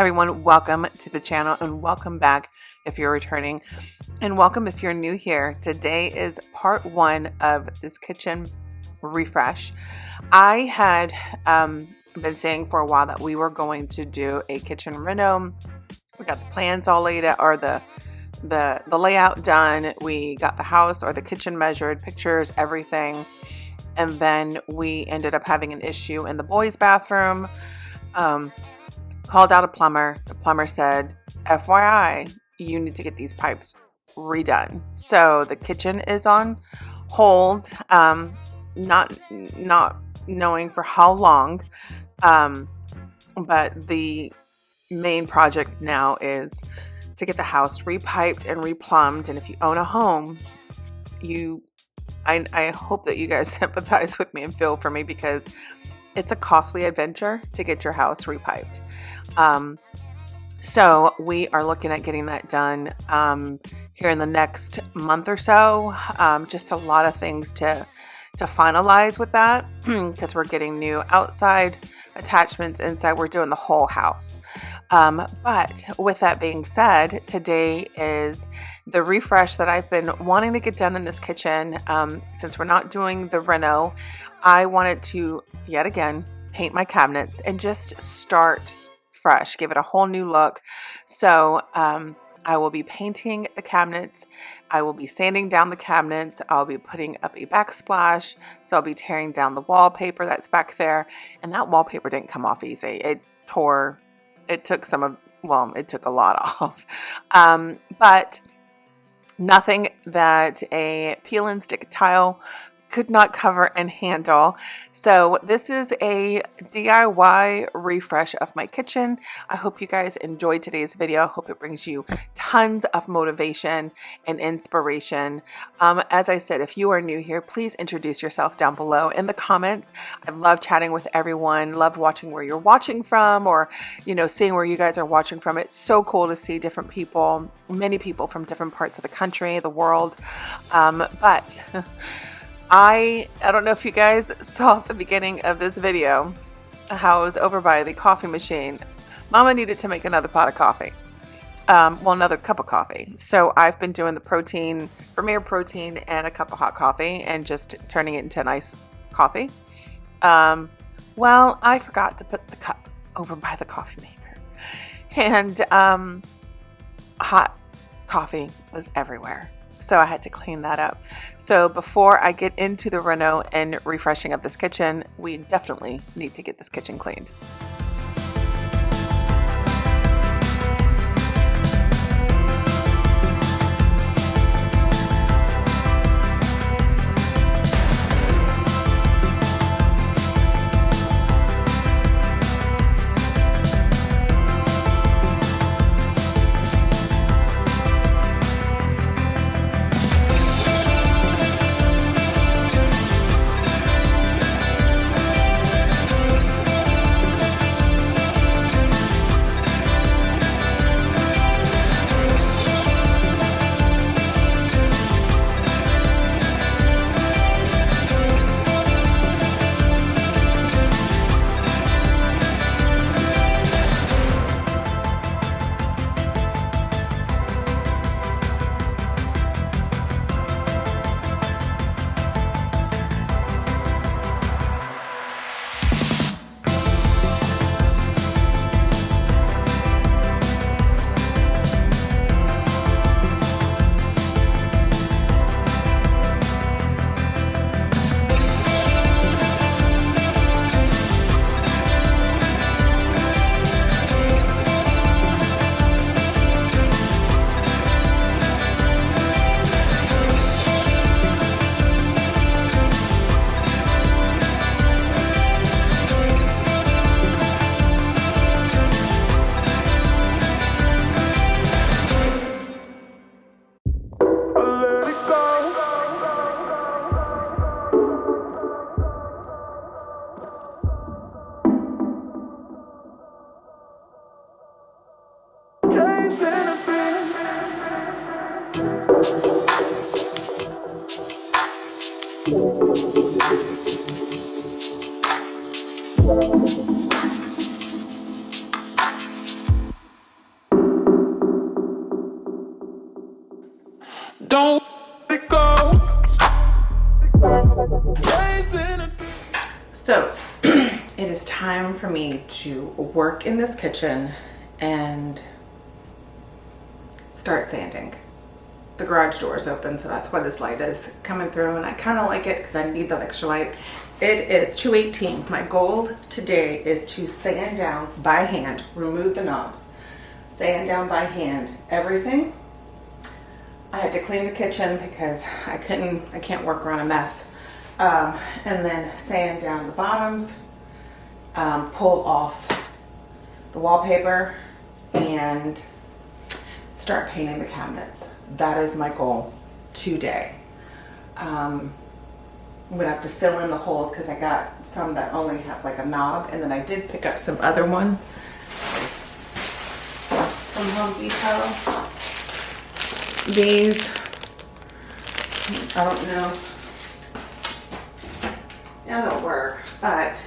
everyone, welcome to the channel and welcome back if you're returning, and welcome if you're new here. Today is part one of this kitchen refresh. I had been saying for a while that we were going to do a kitchen reno. We got the plans all laid out, or the layout done. We got the house or the kitchen measured, pictures, everything. And then we ended up having an issue in the boys' bathroom. Called out a plumber. The plumber said, FYI, you need to get these pipes redone. So the kitchen is on hold, not knowing for how long. But the main project now is to get the house repiped and replumbed. And if you own a home, I hope that you guys sympathize with me and feel for me, because it's a costly adventure to get your house repiped. So we are looking at getting that done here in the next month or so. Just a lot of things to finalize with that, because we're getting new outside attachments, inside. We're doing the whole house. But with that being said, today is the refresh that I've been wanting to get done in this kitchen. Since we're not doing the reno, I wanted to yet again paint my cabinets and just start fresh, give it a whole new look. So I will be painting the cabinets. I will be sanding down the cabinets. I'll be putting up a backsplash. So I'll be tearing down the wallpaper that's back there. And that wallpaper didn't come off easy. It took a lot off. But nothing that a peel and stick tile could not cover and handle. So this is a DIY refresh of my kitchen. I hope you guys enjoyed today's video. I hope it brings you tons of motivation and inspiration. As I said, if you are new here, please introduce yourself down below in the comments. I love chatting with everyone. Love watching where you're watching from, or seeing where you guys are watching from. It's so cool to see different people, many people from different parts of the country, the world. But I don't know if you guys saw at the beginning of this video how I was over by the coffee machine. Mama needed to make another pot of coffee. Another cup of coffee. So I've been doing the Premier protein and a cup of hot coffee and just turning it into a nice coffee. I forgot to put the cup over by the coffee maker. And hot coffee was everywhere. So I had to clean that up. So before I get into the reno and refreshing of this kitchen, we definitely need to get this kitchen cleaned. Don't let it go. So it is time for me to work in this kitchen and start sanding. The garage door is open, so that's why this light is coming through, and I kind of like it because I need the extra light. It is 2:18. My goal today is to sand down by hand, remove the knobs, sand down by hand everything. I had to clean the kitchen because I can't work around a mess. And then sand down the bottoms, pull off the wallpaper, and start painting the cabinets. That is my goal today. I'm gonna have to fill in the holes because I got some that only have like a knob, and then I did pick up some other ones from Home Depot. These, I don't know. Yeah, they'll work, but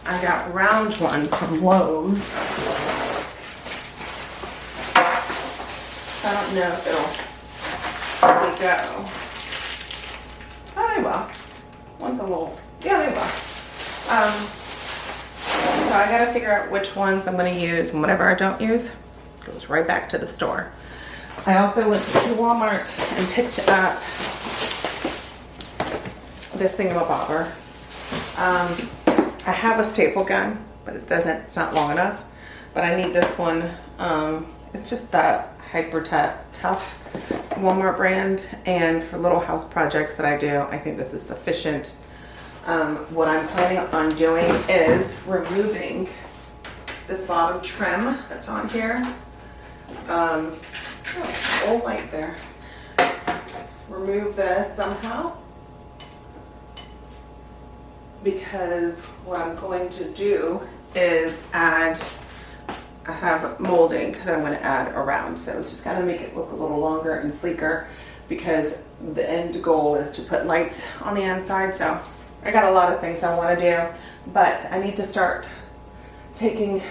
I got round ones from Lowe's. I don't know if it'll really go. Oh, they will. One's a little, yeah, they will. So I gotta figure out which ones I'm gonna use, and whatever I don't use goes right back to the store. I also went to Walmart and picked up this thingamabobber. I have a staple gun, but it's not long enough. But I need this one. It's just that Hyper Tough Walmart brand, and for little house projects that I do, I think this is sufficient. What I'm planning on doing is removing this bottom trim that's on here. Old light there. Remove this somehow, because what I'm going to do is I have molding that I'm going to add around, so it's just going to make it look a little longer and sleeker, because the end goal is to put lights on the inside. So I got a lot of things I want to do, but I need to start taking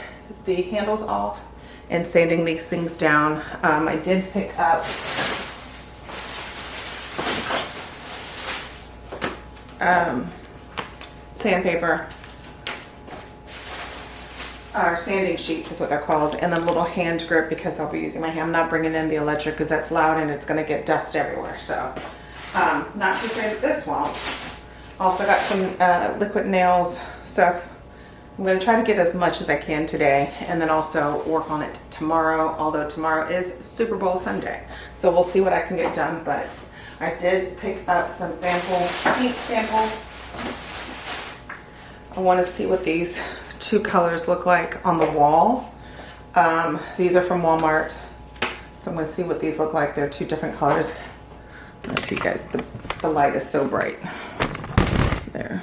the handles off and sanding these things down. I did pick up sandpaper, or sanding sheets is what they're called, and then a little hand grip because I'll be using my hand. I'm not bringing in the electric because that's loud and it's going to get dust everywhere. So not to say that this won't. Also got some liquid nails stuff. I'm going to try to get as much as I can today, and then also work on it tomorrow, although tomorrow is Super Bowl Sunday. So we'll see what I can get done, but I did pick up some paint samples. I want to see what these two colors look like on the wall. These are from Walmart, so I'm going to see what these look like. They're two different colors. I don't know if you guys, the light is so bright. There.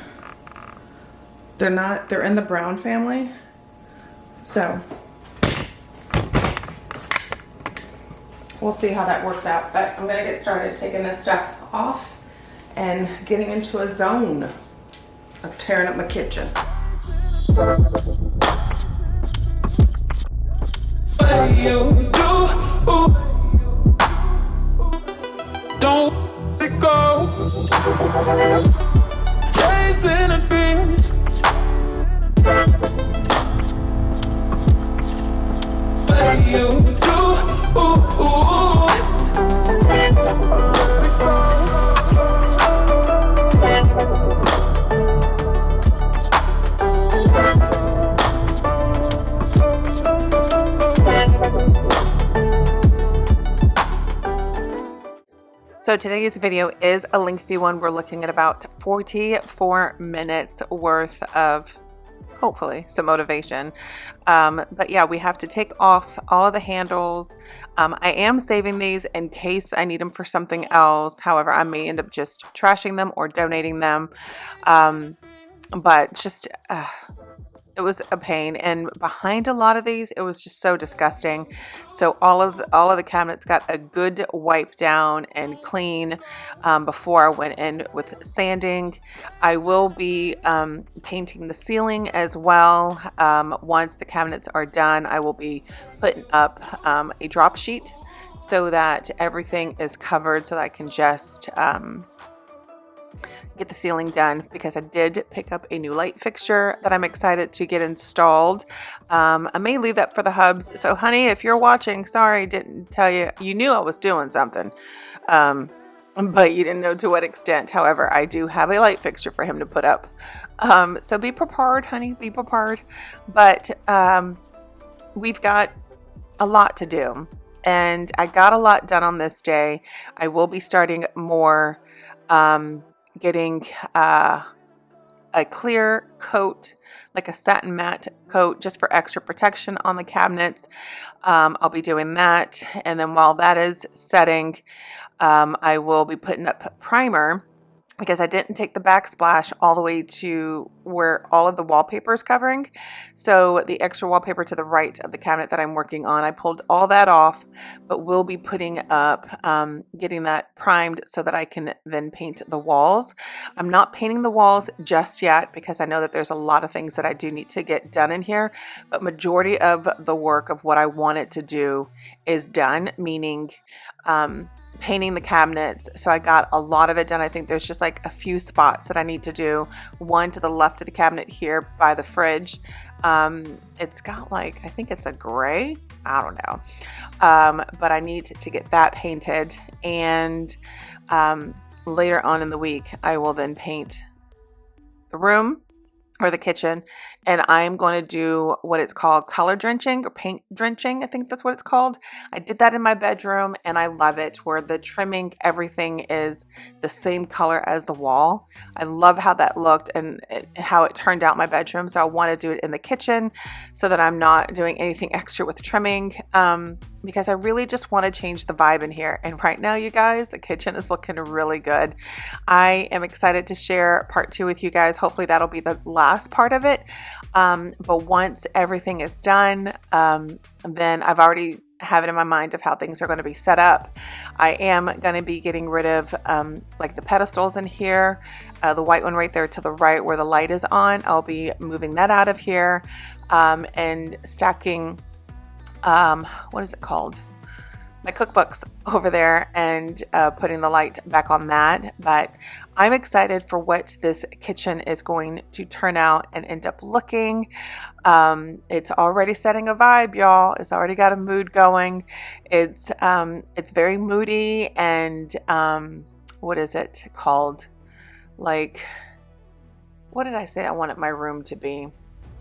They're in the brown family. So we'll see how that works out. But I'm gonna get started taking this stuff off and getting into a zone of tearing up my kitchen. What you do, don't let go. Chasing a dream. What you do, So today's video is a lengthy one. We're looking at about 44 minutes worth of, hopefully, some motivation. But yeah, we have to take off all of the handles. I am saving these in case I need them for something else. However, I may end up just trashing them or donating them. But just, it was a pain, and behind a lot of these, it was just so disgusting. So all of the cabinets got a good wipe down and clean before I went in with sanding. I will be painting the ceiling as well. Once the cabinets are done, I will be putting up a drop sheet so that everything is covered so that I can just get the ceiling done, because I did pick up a new light fixture that I'm excited to get installed. I may leave that for the hubs. So honey, if you're watching, sorry, didn't tell you. You knew I was doing something, but you didn't know to what extent. However, I do have a light fixture for him to put up. So be prepared, honey, be prepared. But we've got a lot to do, and I got a lot done on this day. I will be starting more getting a clear coat, like a satin matte coat, just for extra protection on the cabinets. I'll be doing that. And then while that is setting, I will be putting up primer, because I didn't take the backsplash all the way to where all of the wallpaper is covering. So the extra wallpaper to the right of the cabinet that I'm working on, I pulled all that off, but we'll be putting up, getting that primed so that I can then paint the walls. I'm not painting the walls just yet, because I know that there's a lot of things that I do need to get done in here, but majority of the work of what I wanted to do is done, meaning, painting the cabinets. So I got a lot of it done. I think there's just like a few spots that I need to do. One to the left of the cabinet here by the fridge. It's got like, I think it's a gray. I don't know. But I need to get that painted. And later on in the week, I will then paint the room or the kitchen, and I'm going to do what it's called color drenching or paint drenching. I think that's what it's called. I did that in my bedroom, and I love it, where the trimming, everything is the same color as the wall. I love how that looked and how it turned out in my bedroom. So I want to do it in the kitchen so that I'm not doing anything extra with trimming, because I really just want to change the vibe in here. And right now, you guys, the kitchen is looking really good. I am excited to share part 2 with you guys. Hopefully that'll be the last part of it. But once everything is done, then I've already have it in my mind of how things are going to be set up. I am going to be getting rid of like the pedestals in here, the white one right there to the right where the light is on. I'll be moving that out of here, and stacking, what is it called? My cookbooks over there, and putting the light back on that. But I'm excited for what this kitchen is going to turn out and end up looking. It's already setting a vibe, y'all. It's already got a mood going. It's very moody, and what is it called? Like, what did I say I wanted my room to be?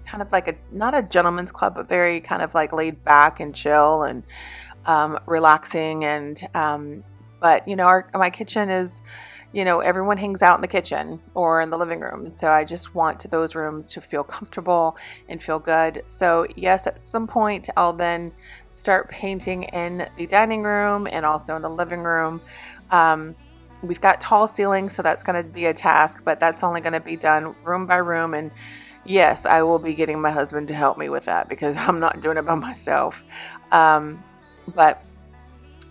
Kind of like not a gentleman's club, but very kind of like laid back and chill and relaxing. And but you know, my kitchen is, you know, everyone hangs out in the kitchen or in the living room. So I just want those rooms to feel comfortable and feel good. So yes, at some point I'll then start painting in the dining room and also in the living room. We've got tall ceilings, so that's going to be a task, but that's only going to be done room by room. And yes, I will be getting my husband to help me with that, because I'm not doing it by myself. But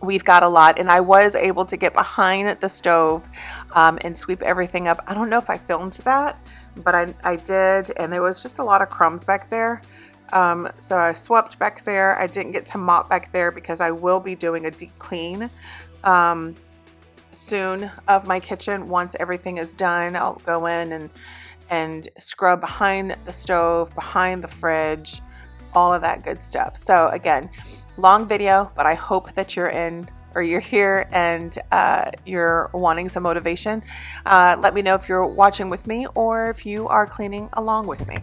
we've got a lot, and I was able to get behind the stove and sweep everything up. I don't know if I filmed that, but I did, and there was just a lot of crumbs back there. So I swept back there. I didn't get to mop back there because I will be doing a deep clean soon of my kitchen. Once everything is done, I'll go in and scrub behind the stove, behind the fridge, all of that good stuff. So again, long video, but I hope that you're here and you're wanting some motivation. Let me know if you're watching with me or if you are cleaning along with me.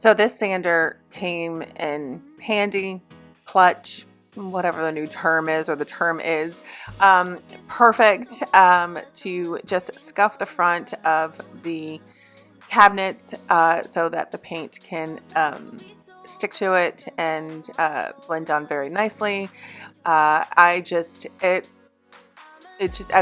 So this sander came in handy, clutch, whatever the new term is, or the term is, perfect to just scuff the front of the cabinets so that the paint can stick to it and blend on very nicely. I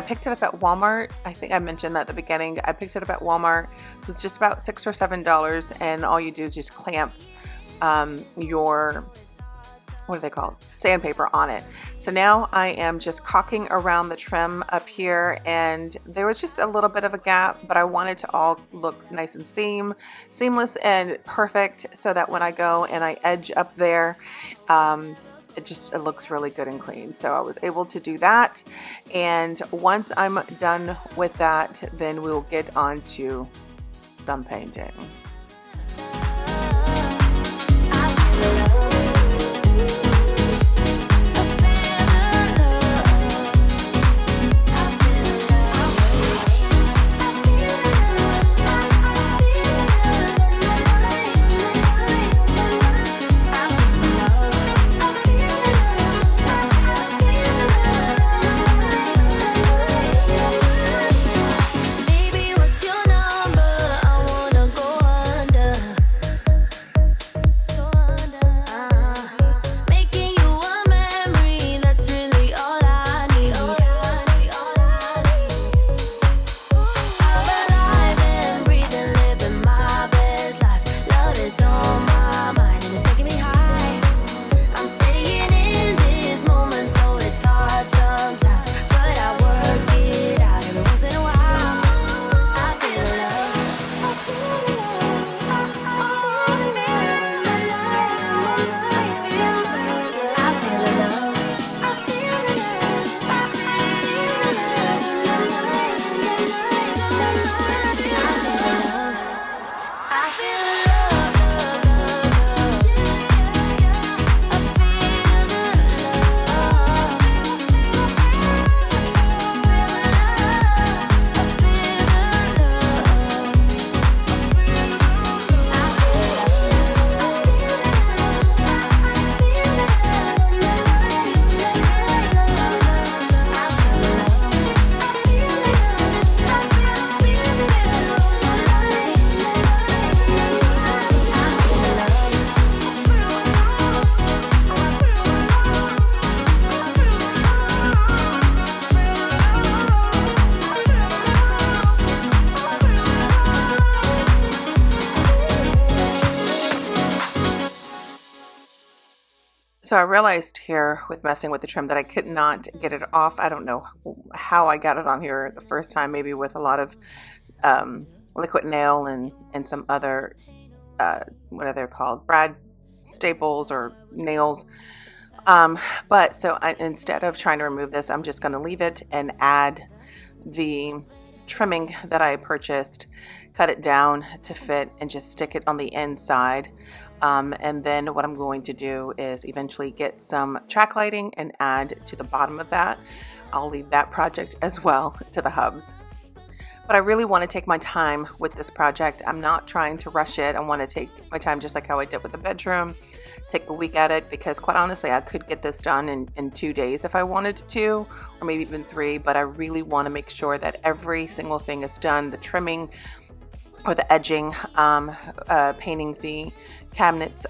picked it up at Walmart. I think I mentioned that at the beginning. I picked it up at Walmart. It was just about $6 or $7, and all you do is just clamp your, what are they called? Sandpaper on it. So now I am just caulking around the trim up here, and there was just a little bit of a gap, but I wanted to all look nice and seamless and perfect, so that when I go and I edge up there, it looks really good and clean. So I was able to do that. And once I'm done with that, then we'll get on to some painting. So I realized here with messing with the trim that I could not get it off. I don't know how I got it on here the first time, maybe with a lot of liquid nail and some other, what are they called? Brad staples or nails. But so instead of trying to remove this, I'm just going to leave it and add the trimming that I purchased, cut it down to fit, and just stick it on the inside. And then what I'm going to do is eventually get some track lighting and add to the bottom of that. I'll leave that project as well to the hubs. But I really want to take my time with this project. I'm not trying to rush it. I want to take my time just like how I did with the bedroom. Take a week at it, because quite honestly, I could get this done in 2 days if I wanted to, or maybe even 3. But I really want to make sure that every single thing is done. The trimming or the edging, painting the cabinets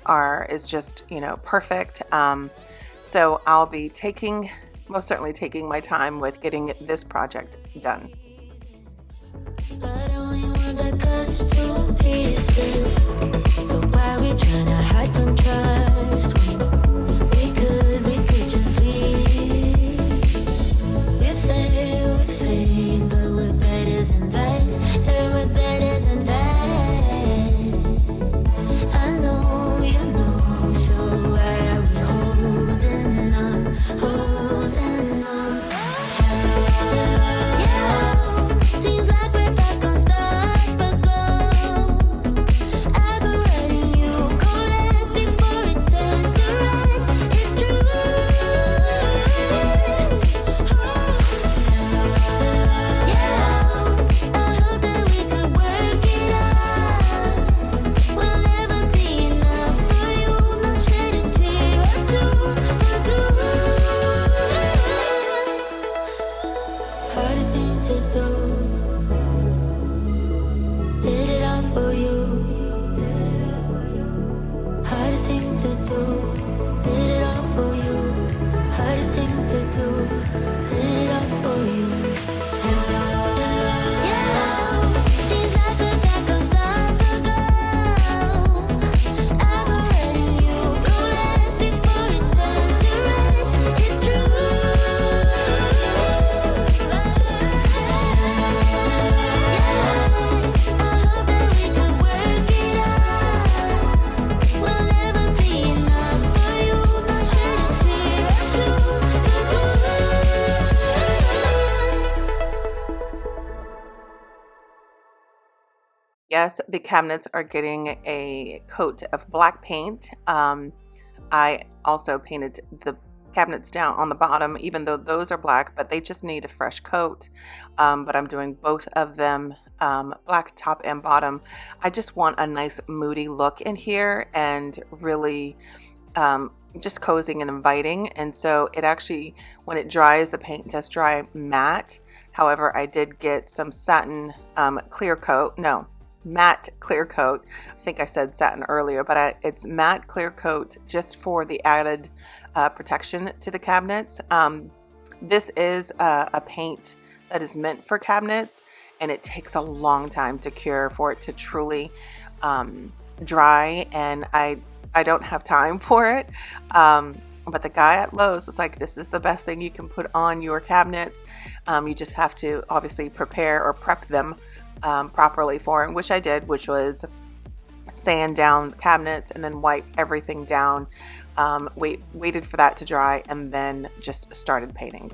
is just, perfect. So I'll be most certainly taking my time with getting this project done. But only one that cuts to pieces. So why we trying to hide from trust? We could just leave. We fail, but we're better than that. Yeah, we're better than that. I know you know, so why are we holding on? Yeah, seems like we're back on start, but go. yes, the cabinets are getting a coat of black paint. I also painted the cabinets down on the bottom, even though those are black, but they just need a fresh coat. But I'm doing both of them black top and bottom. I just want a nice moody look in here and really just cozy and inviting. And so it actually, when it dries, the paint does dry matte. However, I did get some satin clear coat. No, matte clear coat. I think I said satin earlier, but it's matte clear coat just for the added protection to the cabinets. This is a paint that is meant for cabinets, and it takes a long time to cure for it to truly dry, and I don't have time for it. But the guy at Lowe's was like, this is the best thing you can put on your cabinets. You just have to obviously prepare or prep them properly for it, which I did, which was sand down the cabinets and then wipe everything down. Waited for that to dry and then just started painting.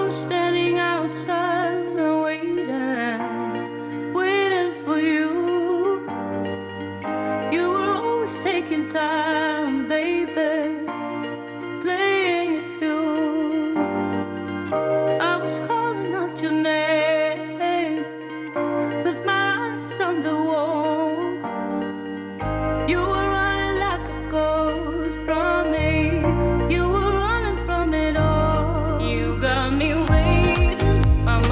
Standing outside waiting for you. You were always taking time, baby, playing it through. I was calling out your name, but my eyes on the wall. You were running like a ghost from me. You were running from it all. You got me waiting, I'm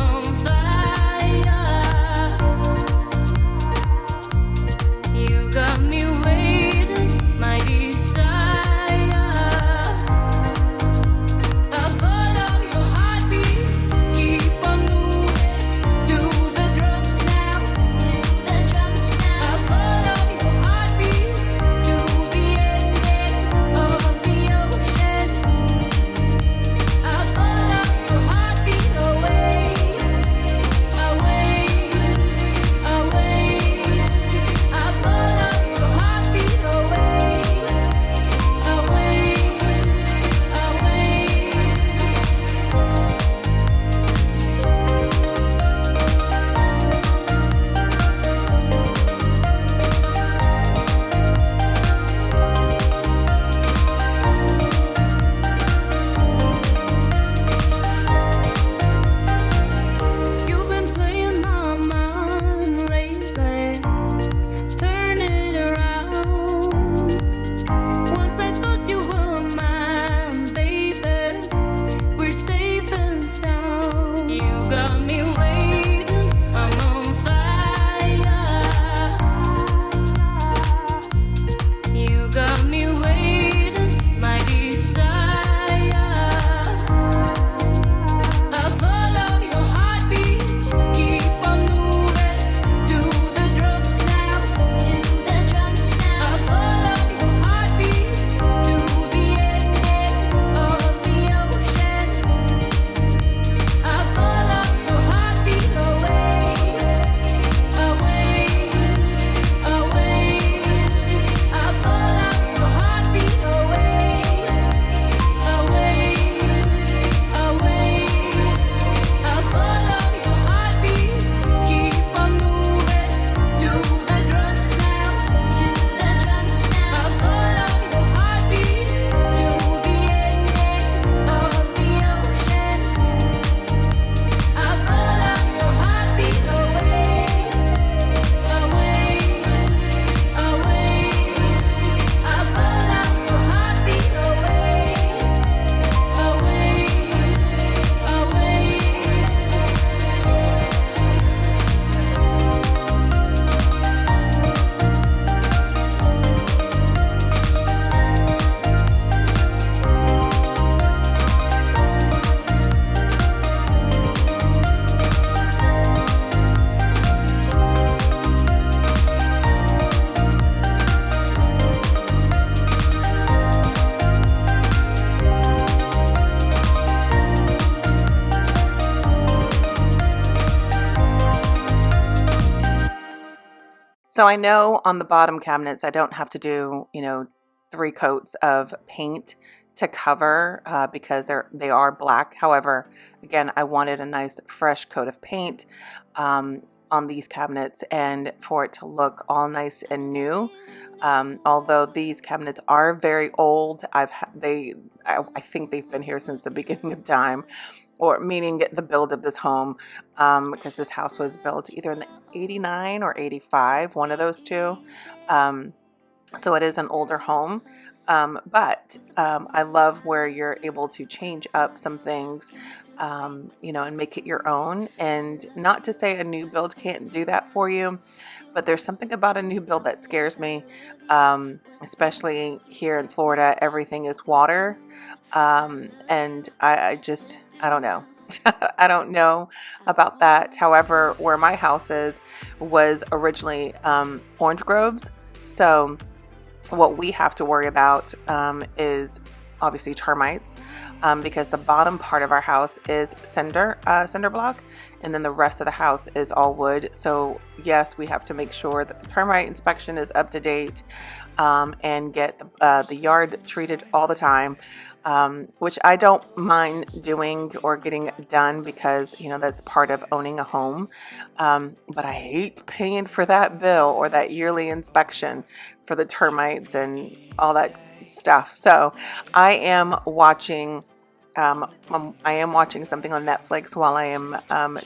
So I know on the bottom cabinets, I don't have to do, 3 coats of paint to cover because they are black. However, again, I wanted a nice fresh coat of paint on these cabinets and for it to look all nice and new. Although these cabinets are very old, I think they've been here since the beginning of time, or meaning the build of this home, because this house was built either in the 89 or 85, one of those two. So it is an older home. But I love where you're able to change up some things, and make it your own. And not to say a new build can't do that for you, but there's something about a new build that scares me, especially here in Florida. Everything is water. And I don't know. I don't know about that. However, where my house was originally orange groves. So what we have to worry about is obviously termites, because the bottom part of our house is cinder block, and then the rest of the house is all wood. So yes, we have to make sure that the termite inspection is up to date, and get the yard treated all the time, which I don't mind doing or getting done because, that's part of owning a home. But I hate paying for that bill or that yearly inspection for the termites and all that stuff. So I am watching something on Netflix while I am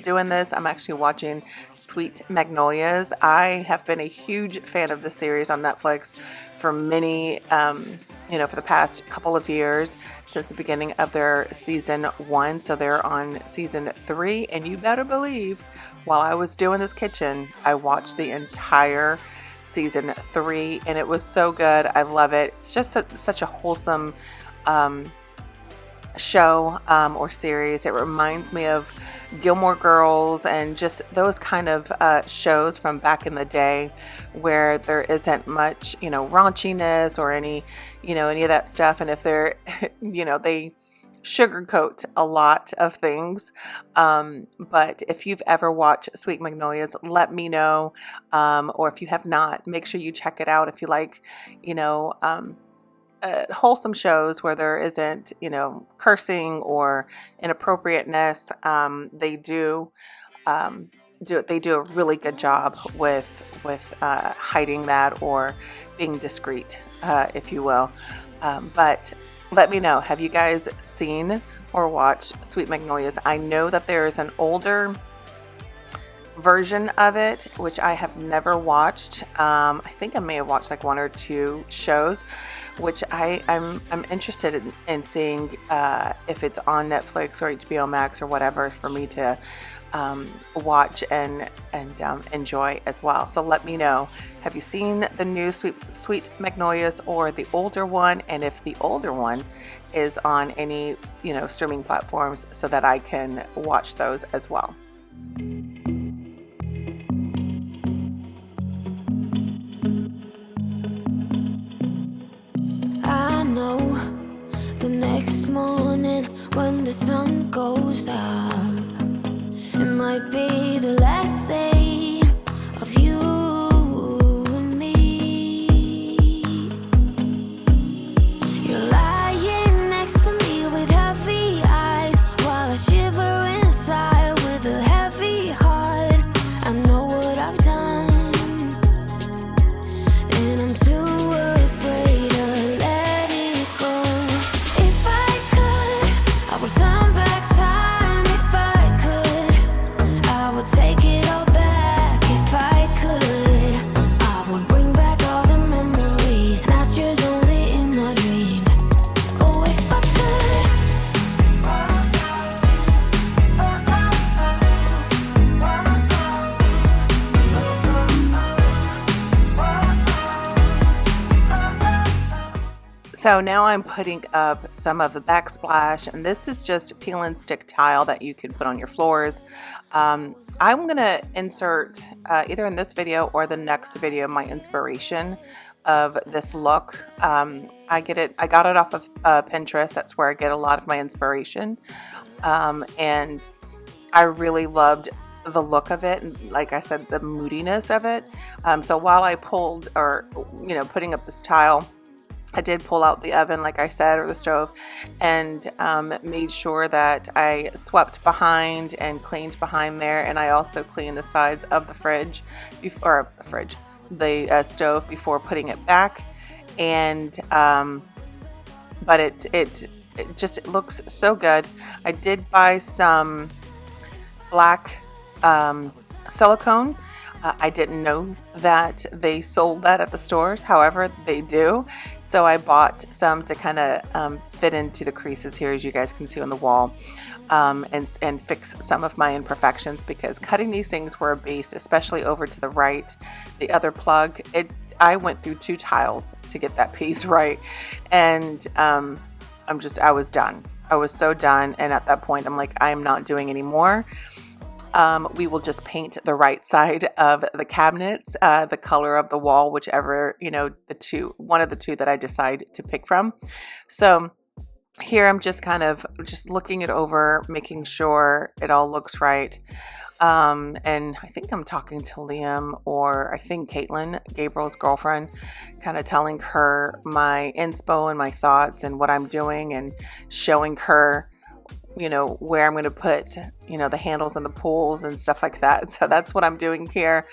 doing this. I'm actually watching Sweet Magnolias. I have been a huge fan of the series on Netflix for many, for the past couple of years, since the beginning of their season 1. So they're on season 3, and you better believe while I was doing this kitchen, I watched the entire season 3, and it was so good. I love it. It's just such a wholesome show or series. It reminds me of Gilmore Girls and just those kind of shows from back in the day where there isn't much, raunchiness or any of that stuff. And if they're, they sugarcoat a lot of things. But if you've ever watched Sweet Magnolias, let me know. Or if you have not, make sure you check it out. If you like, wholesome shows where there isn't, cursing or inappropriateness, they do a really good job with hiding that or being discreet, if you will. But let me know, have you guys seen or watched Sweet Magnolias? I know that there's an older version of it, which I have never watched. I think I may have watched like 1 or 2 shows, which I'm interested in seeing if it's on Netflix or HBO Max or whatever for me to watch and enjoy as well. So let me know, have you seen the new Sweet Magnolias or the older one, and if the older one is on any streaming platforms so that I can watch those as well. I know the next morning when the sun goes up, it might be the last day of you and me. You're lying next to me with heavy eyes while I shiver inside with a heavy heart. I know what I've done, and I'm too afraid to let it go. If I could, I would turn back time. If I could, I would take it all back. If I could, I would bring back all the memories, not yours, only in my dreams. Oh, if I could. So now I'm putting up some of the backsplash, and this is just peel and stick tile that you can put on your floors. I'm going to insert either in this video or the next video my inspiration of this look. I got it off of Pinterest. That's where I get a lot of my inspiration. And I really loved the look of it, and like I said, the moodiness of it. So while I pulled, or putting up this tile, I did pull out the oven, like I said, or the stove, and made sure that I swept behind and cleaned behind there. And I also cleaned the sides of the the stove before putting it back. And but it just looks so good. I did buy some black silicone. I didn't know that they sold that at the stores. However, they do. So I bought some to kind of fit into the creases here, as you guys can see on the wall, and fix some of my imperfections, because cutting these things were a beast, especially over to the right, the other plug. I went through 2 tiles to get that piece right, and I was done. I was so done, and at that point, I'm like, I am not doing any more. We will just paint the right side of the cabinets, the color of the wall, whichever, one of the 2 that I decide to pick from. So here I'm just kind of just looking it over, making sure it all looks right. And I think I'm talking to Liam, or I think Caitlin, Gabriel's girlfriend, kind of telling her my inspo and my thoughts and what I'm doing, and showing her where I'm going to put, the handles and the pools and stuff like that. So that's what I'm doing here.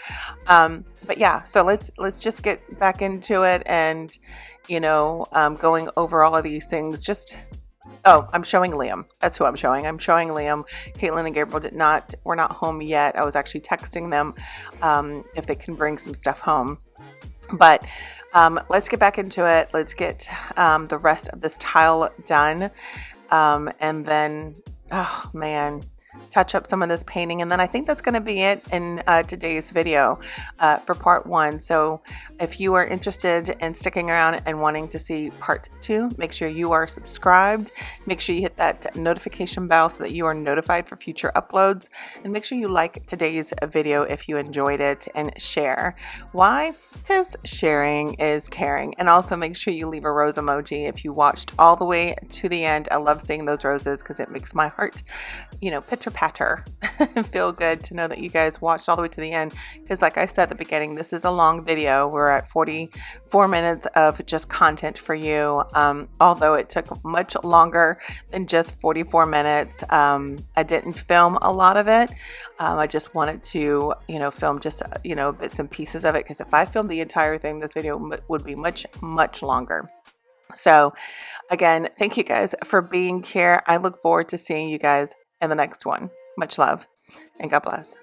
But yeah, so let's just get back into it, and, going over all of these things. I'm showing Liam. That's who I'm showing. I'm showing Liam. Caitlin and Gabriel were not home yet. I was actually texting them, if they can bring some stuff home. But let's get back into it. Let's get the rest of this tile done. And then, touch up some of this painting. And then I think that's going to be it in today's video for part 1. So if you are interested in sticking around and wanting to see part 2, make sure you are subscribed. Make sure you hit that notification bell so that you are notified for future uploads. And make sure you like today's video if you enjoyed it, and share. Why? Because sharing is caring. And also make sure you leave a rose emoji if you watched all the way to the end. I love seeing those roses because it makes my heart, pitter patter and feel good to know that you guys watched all the way to the end. Because like I said at the beginning, this is a long video. We're at 44 minutes of just content for you. Although it took much longer than just 44 minutes. I didn't film a lot of it. I just wanted to, film just, bits and pieces of it. Because if I filmed the entire thing, this video would be much, much longer. So again, thank you guys for being here. I look forward to seeing you guys in the next one. Much love, and God bless.